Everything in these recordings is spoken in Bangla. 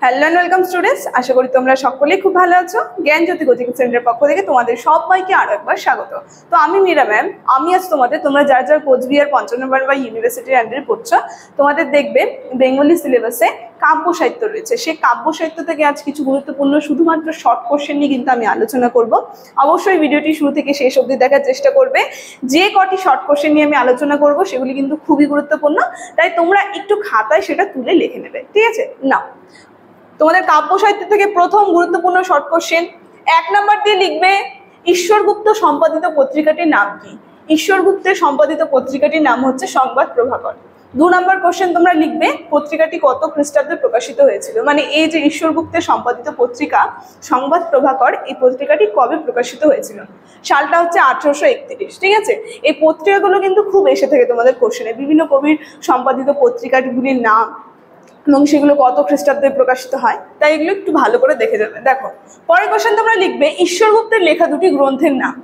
হ্যালো এন্ড ওয়েলকাম স্টুডেন্টস, আশা করি তোমরা সকলেই খুব ভালো আছো। জ্ঞানজ্যোতি কোচিং সেন্টারের পক্ষ থেকে তোমাদের সবাইকে আরো একবার স্বাগত। তো আমি মীরা ম্যাম, আমি আজ তোমরা যারা যারা কোচবিহার পঞ্চনগর বা ইউনিভার্সিটির আন্ডারে পড়ছো, তোমাদের দেখবে বেঙ্গলি সিলেবাসে কাব্য সাহিত্য রয়েছে। সেই কাব্য সাহিত্য থেকে আজ কিছু গুরুত্বপূর্ণ শুধুমাত্র শর্ট কোশ্চেন নিয়ে কিন্তু আমি আলোচনা করব। অবশ্যই ভিডিওটি শুরু থেকে শেষ অবধি দেখার চেষ্টা করবে। যে কটি শর্ট কোশ্চেন নিয়ে আমি আলোচনা করব সেগুলি কিন্তু খুবই গুরুত্বপূর্ণ, তাই তোমরা একটু খাতায় সেটা তুলে লিখে নেবে, ঠিক আছে? না, তোমাদের কাব্য সাহিত্য থেকে প্রথম গুরুত্বপূর্ণ শর্ট কোশ্চেন 1 নাম্বার দিয়ে লিখবে, ঈশ্বরগুপ্ত সম্পাদিত পত্রিকাটির নাম কি? ঈশ্বরগুপ্তের সম্পাদিত পত্রিকাটির নাম হচ্ছে সংবাদ প্রভাকর। 2 নাম্বার কোশ্চেন তোমরা লিখবে, পত্রিকাটি কত খ্রিস্টাব্দে প্রকাশিত হয়েছিল? মানে এই যে ঈশ্বরগুপ্তের সম্পাদিত পত্রিকা সংবাদ প্রভাকর, এই পত্রিকাটি কবে প্রকাশিত হয়েছিল? সালটা হচ্ছে 1831, ঠিক আছে? এই পত্রিকাগুলো কিন্তু খুব এসে থাকে তোমাদের কোশ্চেনে, বিভিন্ন কবির সম্পাদিত পত্রিকাগুলির নাম এবং সেগুলো কত খ্রিস্টাব্দে প্রকাশিত হয়, তাই এগুলো একটু ভালো করে দেখে যাবে। দেখো, পরের কোশ্চেন তোমরা লিখবে, ঈশ্বরগুপ্তের লেখা দুটি গ্রন্থের নাম।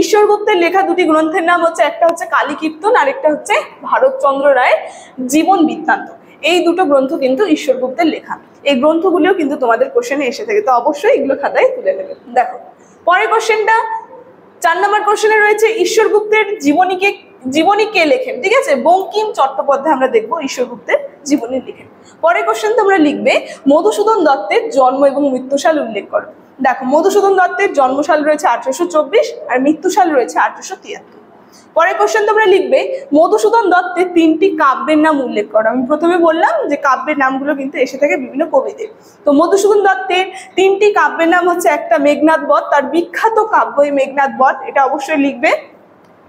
ঈশ্বরগুপ্তের লেখা দুটি গ্রন্থের নাম হচ্ছে, একটা হচ্ছে কালী কীর্তন আর একটা হচ্ছে ভারতচন্দ্র রায়ের জীবন বৃত্তান্ত। এই দুটো গ্রন্থ কিন্তু ঈশ্বরগুপ্তের লেখা। এই গ্রন্থগুলিও কিন্তু তোমাদের কোশ্চেনে এসে থাকে, তো অবশ্যই এগুলো খাতায় তুলে নেবে। দেখো, পরের কোশ্চেনটা 4 নম্বর কোশ্চেনে রয়েছে, ঈশ্বরগুপ্তের জীবনী কে লেখেন? ঠিক আছে, বঙ্কিম চট্টোপাধ্যায় আমরা দেখবো ঈশ্বরগুপ্তের জীবনী লিখেন। পরের কোশ্চেন তোমরা লিখবে, মধুসূদন দত্তের জন্ম এবং মৃত্যুসাল উল্লেখ করো। দেখো, মধুসূদন দত্তের জন্মসাল রয়েছে 1824 আর মৃত্যুসাল রয়েছে 1873। পরের কোশ্চেন তোমরা লিখবে, মধুসূদন দত্তের 3টি কাব্যের নাম উল্লেখ করো। আমি প্রথমে বললাম যে কাব্যের নামগুলো কিন্তু এসে থাকে বিভিন্ন কবিদের। তো মধুসূদন দত্তের 3টি কাব্যের নাম হচ্ছে, একটা মেঘনাদ বধ, তার বিখ্যাত কাব্য এই মেঘনাদ বধ, এটা অবশ্যই লিখবে।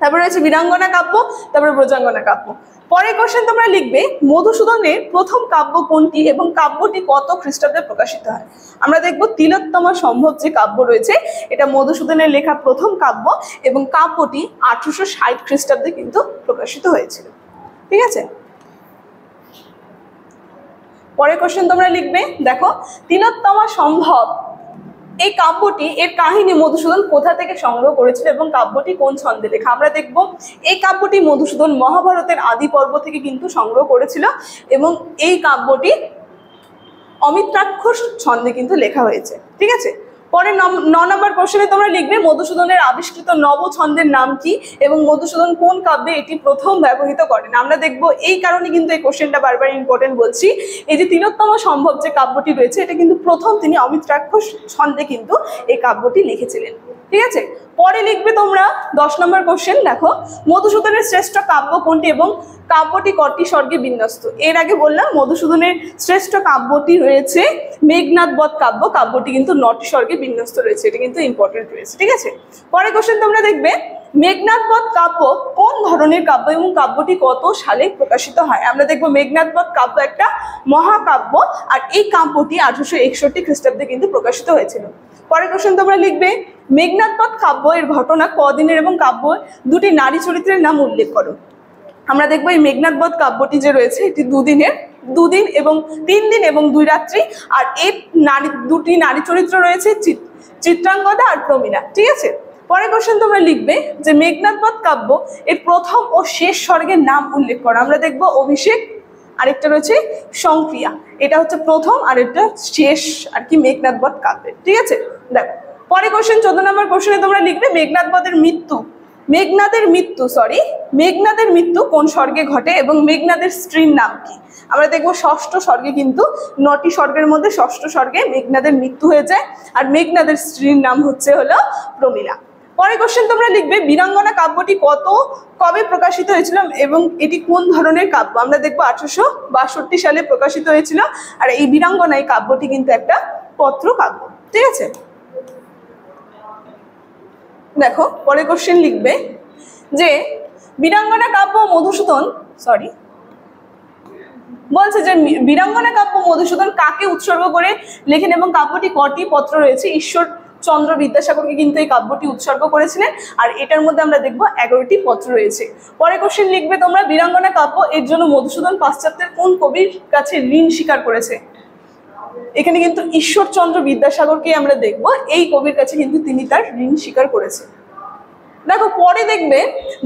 তারপরে রয়েছে বীরাঙ্গনা কাব্য, তারপরে ব্রজাঙ্গনা কাব্য। পরের কোশ্চেন তোমরা লিখবে, মধুসূদনের প্রথম কাব্য কোনটি এবং কাব্যটি কত খ্রিস্টাব্দে প্রকাশিত হয়? আমরা দেখবো তিলোত্তমা সম্ভব যে কাব্য রয়েছে, এটা মধুসূদনের লেখা প্রথম কাব্য এবং কাব্যটি 1860 খ্রিস্টাব্দে কিন্তু প্রকাশিত হয়েছিল, ঠিক আছে? পরের কোশ্চেন তোমরা লিখবে, দেখো, তিলোত্তমা সম্ভব এই কাব্যটি এর কাহিনী মধুসূদন কোথা থেকে সংগ্রহ করেছিল এবং কাব্যটি কোন ছন্দে লেখা? আমরা দেখব এই কাব্যটি মধুসূদন মহাভারতের আদি পর্ব থেকে কিন্তু সংগ্রহ করেছিল এবং এই কাব্যটি অমিত্রাক্ষর ছন্দে কিন্তু লেখা হয়েছে, ঠিক আছে? পরে 9 নম্বর কোশ্চেনে তোমরা লিখবে, মধুসূদনের আবিষ্কৃত নব ছন্দের নাম কি এবং মধুসূদন কোন কাব্যে এটি প্রথম ব্যবহৃত করেন? আমরা দেখবো এই কারণে কিন্তু এই কোশ্চেনটা বারবার ইম্পর্টেন্ট বলছি, এই যে তিলোত্তমা সম্ভব যে কাব্যটি রয়েছে, এটা কিন্তু প্রথম তিনি অমিত্রাক্ষর ছন্দে কিন্তু এই কাব্যটি লিখেছিলেন, ঠিক আছে? পরে লিখবে তোমরা 10 নম্বর কোশ্চেন, দেখো, মধুসূদনের শ্রেষ্ঠ কাব্য কোনটি এবং কাব্যটি কটি স্বর্গে বিন্যস্ত? এর আগে বললাম মধুসূদনের শ্রেষ্ঠ কাব্যটি রয়েছে মেঘনাদ বধ কাব্য, কাব্যটি কিন্তু 9টি স্বর্গে বিন্যস্ত রয়েছে, এটা কিন্তু ইম্পর্টেন্ট রয়েছে, ঠিক আছে? পরে কোশ্চেন তোমরা দেখবে, মেঘনাদ বধ কাব্য কোন ধরনের কাব্য এবং কাব্যটি কত সালে প্রকাশিত হয়? আমরা দেখবো মেঘনাদ বধ কাব্য একটা মহাকাব্য আর এই কাব্যটি 1861 খ্রিস্টাব্দে কিন্তু প্রকাশিত হয়েছিল। পরের কোশ্চেন তোমরা লিখবে, মেঘনাদ বধ কাব্য এর ঘটনা কদিনের এবং কাব্য দুটি নারী চরিত্রের নাম উল্লেখ করো। আমরা দেখবো এই মেঘনাদ বধ কাব্যটি যে রয়েছে এটি 2 দিন এবং 3 দিন এবং 2 রাত্রি, আর এর দুটি নারী চরিত্র রয়েছে চিত্রাঙ্গদা আর প্রমীলা, ঠিক আছে? পরের কোশ্চেন তোমরা লিখবে যে মেঘনাদ বধ কাব্য এর প্রথম ও শেষ স্বর্গের নাম উল্লেখ করো। আমরা দেখবো অভিষেক, আরেকটা রয়েছে সংক্রিয়া, এটা হচ্ছে প্রথম আর এটা শেষ আর কি মেঘনাদ বধ কাব্যের, ঠিক আছে? দেখো, পরে কোশ্চেন 14 নম্বর কোশ্চেনে তোমরা লিখবে, মেঘনাদের মৃত্যু কোন স্বর্গে ঘটে এবং মেঘনাদের স্ত্রীর নাম কি? আমরা দেখবো 6ষ্ঠ স্বর্গে কিন্তু 9টি স্বর্গের মধ্যে 6ষ্ঠ স্বর্গে মেঘনাদের মৃত্যু হয়ে যায় আর মেঘনাদের স্ত্রীর নাম হচ্ছে হলো প্রমীলা। পরের কোশ্চেন তোমরা লিখবে, বীরাঙ্গনা কাব্যটি কবে প্রকাশিত হয়েছিল এবং এটি কোন ধরনের কাব্য? আমরা দেখবো 1862 সালে প্রকাশিত হয়েছিল আর এই বীরাঙ্গনা এই কাব্যটি কিন্তু একটা পত্র কাব্য, ঠিক আছে? দেখো, পরের কোশ্চেন লিখবে যে বীরাঙ্গনা কাব্য বলছে যে বীরাঙ্গনা কাব্য মধুসূদন কাকে উৎসর্গ করে লেখেন এবং কাব্যটি কটি পত্র রয়েছে? ঈশ্বরচন্দ্র বিদ্যাসাগরকে কিন্তু এই কাব্যটি উৎসর্গ করেছিলেন আর এটার মধ্যে আমরা দেখবো 11টি পত্র রয়েছে। পরে কোশ্চেন লিখবে তোমরা, বীরাঙ্গনা কাব্য এর জন্য মধুসূদন পাশ্চাত্যের কোন কবির কাছে ঋণ স্বীকার করেছে? এখানে কিন্তু ঈশ্বরচন্দ্র বিদ্যাসাগরকে আমরা দেখবো, এই কবির কাছে কিন্তু তিনি তার ঋণ স্বীকার করেছেন। দেখো, পরে দেখবে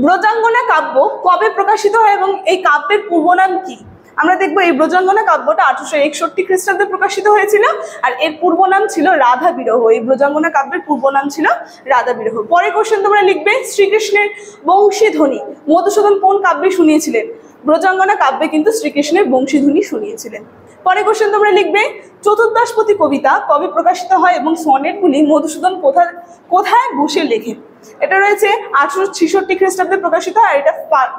ব্রজাঙ্গনা কাব্য কবে প্রকাশিত হয় এবং এই কাব্যের পূর্ব নাম কি? আমরা দেখবো এই ব্রজাঙ্গনা কাব্যটা 1861 খ্রিস্টাব্দে প্রকাশিত হয়েছিল, আর এর পূর্ব নাম ছিল রাধা বিরহ। এই ব্রজাঙ্গনা কাব্যের পূর্ব নাম ছিল রাধা বিরহ। পরে কোশ্চেন তোমরা লিখবে শ্রীকৃষ্ণের বংশীধ্বনি মধুসূদন কোন কাব্যে শুনিয়েছিলেন? ব্রজাঙ্গনা কাব্যে কিন্তু শ্রীকৃষ্ণের বংশীধ্বনি শুনিয়েছিলেন। পরে কোশ্চেন তোমরা লিখবে চতুর্দশপতি কবিতা কবে প্রকাশিত হয় এবং সনেটগুলি মধুসূদন কোথায় বসে লেখেন? এটা রয়েছে 1866 খ্রিস্টাব্দে প্রকাশিত, আর এটা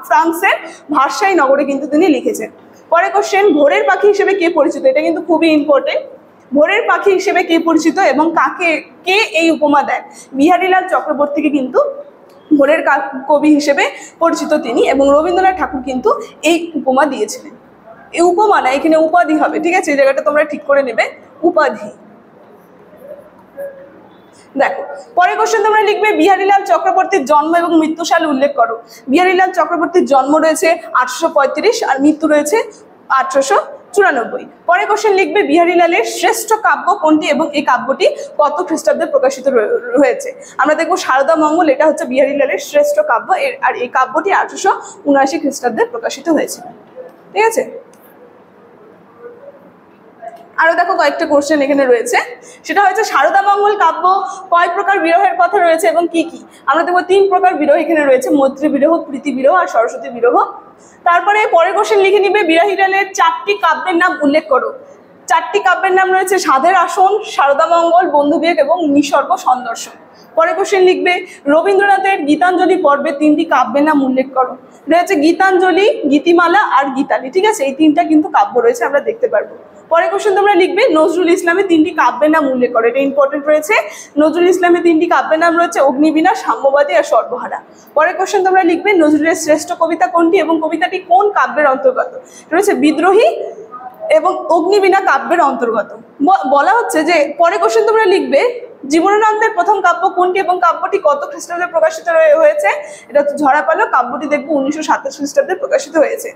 ফ্রান্সের ভার্সাই নগরে কিন্তু তিনি লিখেছেন। পরে কোশ্চেন ভোরের পাখি হিসেবে কে পরিচিত? এটা কিন্তু খুবই ইম্পর্টেন্ট। ভোরের পাখি হিসেবে কে পরিচিত এবং কে এই উপমা দেয়? বিহারীলাল চক্রবর্তীকে কিন্তু ভোরের কবি হিসেবে পরিচিত তিনি, এবং রবীন্দ্রনাথ ঠাকুর কিন্তু এই উপমা দিয়েছিলেন। এই উপমা না, এখানে উপাধি হবে, ঠিক আছে? এই জায়গাটা তোমরা ঠিক করে নেবে, উপাধি। দেখো পরে কোশ্চেন তোমরা লিখবে বিহারীলাল চক্রবর্তীর জন্ম এবং মৃত্যু সাল উল্লেখ করো। বিহারীলাল চক্রবর্তীর জন্ম রয়েছে 1835 আর মৃত্যু রয়েছে 1894। পরে কোশ্চেন লিখবে বিহারীলালের শ্রেষ্ঠ কাব্য কোনটি এবং এই কাব্যটি কত খ্রিস্টাব্দে প্রকাশিত হয়েছে? আমরা দেখবো সারদা মঙ্গল, এটা হচ্ছে বিহারীলালের শ্রেষ্ঠ কাব্য, আর এই কাব্যটি 1879 খ্রিস্টাব্দে প্রকাশিত হয়েছিল। ঠিক আছে, আরো দেখো কয়েকটা কোশ্চেন এখানে রয়েছে। সেটা হচ্ছে সারদা মঙ্গল কাব্য কয় প্রকার বিরহের কথা রয়েছে এবং কি কি? আমরা দেখবো 3 প্রকার বিরহ এখানে রয়েছে, মৈত্রী বিরহ, প্রীতি বিরহ আর সরস্বতী বিরহ। তারপরে পরের কোশ্চেন লিখে নিবে বিহারীলালের 4টি কাব্যের নাম উল্লেখ করো। 4টি কাব্যের নাম রয়েছে সাধের আসন, সারদা মঙ্গল, বন্ধুবিয়োগ এবং নিসর্গ সন্দর্শন। পরে কোশ্চেন লিখবে রবীন্দ্রনাথের গীতাঞ্জলি পর্বে 3টি কাব্যের নাম উল্লেখ করো। রয়েছে গীতাঞ্জলি, গীতিমালা আর গীতালি। ঠিক আছে, এই 3টা কিন্তু কাব্য রয়েছে, আমরা দেখতে পারবো। পরে কোশ্চেন তোমরা লিখবে নজরুল ইসলামের 3টি কাব্যের নাম উল্লেখ করো। এটা ইম্পর্টেন্ট রয়েছে। নজরুল ইসলামের 3টি কাব্যের নাম রয়েছে অগ্নিবীণা, সাম্যবাদী আর সর্বহারা। পরে কোশ্চেন তোমরা লিখবে নজরুলের শ্রেষ্ঠ কবিতা কোনটি এবং কবিতাটি কোন কাব্যের অন্তর্গত? রয়েছে বিদ্রোহী এবং অগ্নিবীণা কাব্যের অন্তর্গত। বলা হচ্ছে যে পরে কোশ্চেন তোমরা লিখবে জীবনানন্দের প্রথম কাব্য কোনটি এবং কাব্যটি কত খ্রিস্টাব্দে প্রকাশিত হয়েছে? এটা হচ্ছে ঝরা পালো। কাব্যটি দেখবো 1927 খ্রিস্টাব্দে প্রকাশিত হয়েছে।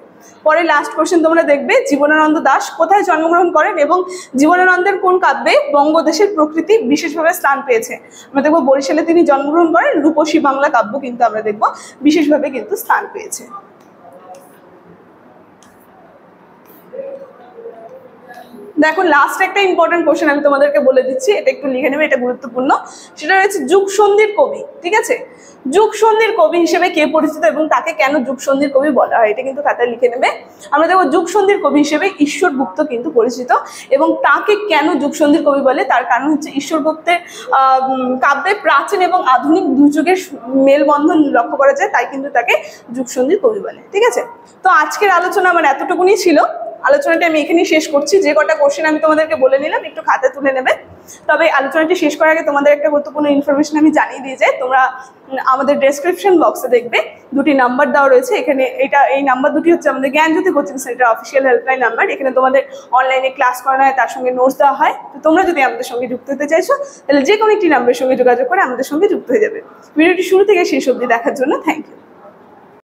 পরে লাস্ট কোশ্চেন তোমরা দেখবে জীবনানন্দ দাশ কোথায় জন্মগ্রহণ করেন এবং জীবনানন্দের কোন কাব্যে বঙ্গদেশের প্রকৃতি বিশেষভাবে স্থান পেয়েছে? আমরা দেখবো বরিশালে তিনি জন্মগ্রহণ করেন। রূপসী বাংলা কাব্য কিন্তু আমরা দেখবো বিশেষভাবে কিন্তু স্থান পেয়েছে। দেখো লাস্ট একটা ইম্পর্টেন্ট কোশ্চেন আমি তোমাদেরকে বলে দিচ্ছি, এটা একটু লিখে নেবে, এটা গুরুত্বপূর্ণ। সেটা রয়েছে যুগসন্ধির কবি। ঠিক আছে, যুগসন্ধির কবি হিসেবে কে পরিচিত এবং তাকে কেন যুগসন্ধির কবি বলা হয়? এটা কিন্তু খাতায় লিখে নেবে। আমরা দেখবো যুগসন্ধির কবি হিসেবে ঈশ্বর গুপ্ত কিন্তু পরিচিত, এবং তাকে কেন যুগসন্ধির কবি বলে তার কারণ হচ্ছে ঈশ্বর গুপ্তের কাব্যে প্রাচীন এবং আধুনিক দুযুগের মেলবন্ধন লক্ষ্য করা যায়, তাই কিন্তু তাকে যুগসন্ধির কবি বলে। ঠিক আছে, তো আজকের আলোচনা আমার এতটুকুনি ছিল। আলোচনাটা আমি এখানেই শেষ করছি। যে কটা কোশ্চেন আমি তোমাদেরকে বলে নিলাম একটু খাতায় তুলে নেবে। তবে আলোচনাটি শেষ করার আগে তোমাদের একটা গুরুত্বপূর্ণ ইনফরমেশন আমি জানিয়ে দিয়ে যাই। তোমরা আমাদের ডেসক্রিপশন বক্সে দেখবে 2টি নাম্বার দেওয়া রয়েছে। এখানে এই নাম্বার 2টি হচ্ছে আমাদের Gyanjyoti coaching centre official helpline number. এখানে তোমাদের অনলাইনে ক্লাস করানো হয়, তার সঙ্গে নোটস দেওয়া হয়। তো তোমরা যদি আমাদের সঙ্গে যুক্ত হতে চাইছো তাহলে যে কোনো একটি নাম্বারের সঙ্গে যোগাযোগ করে আমাদের সঙ্গে যুক্ত হয়ে যাবে। ভিডিওটি শুরু থেকে শেষ অবধি দেখার জন্য থ্যাংক ইউ।